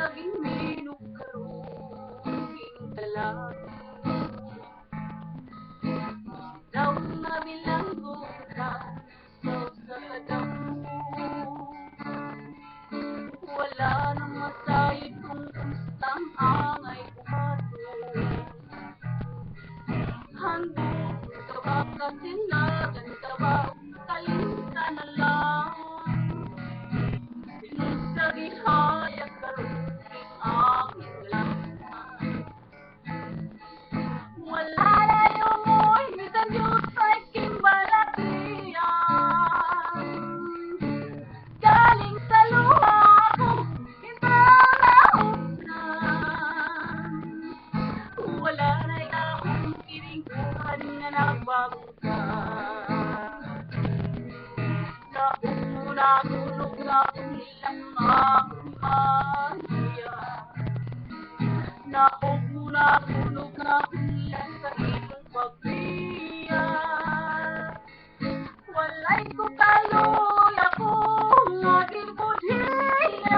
Naging minok karong dalaga. Daw nga bilanggo ka sa kadamo. Wala nang masayod kung kustang angay buhato. Handog ka ba kasinagan ka ba kalinta na lang. Sa gihaya karon aking galaman. Wala na yung mo'y bisan Diyos ay kimbalakiyan. Galing sa luha ko inarahunan. Wala na akong kiringkuhan na nagbangka. Nakulog na umilang akong mahiya. Nakulog na umilang sa iyong pagbiya. Walay ko kaloy akong aking budhiyan.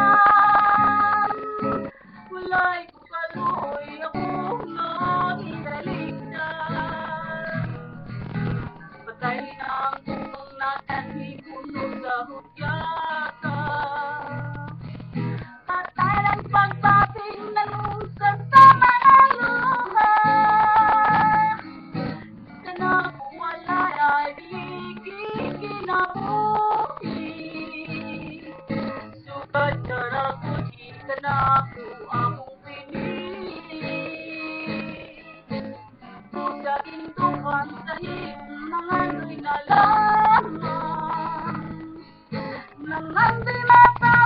Walay ko kaloy akong aking kaligtan. Patay na ang kung natanhi puno sa hudyata. Patay ng pagbating nalungsad sa mga luha. Kanako wala ay kinabuhi. Sugad na ako di kanako akong pinili. Sa indukan sa mga no'y nalaman. Nang ando'y mata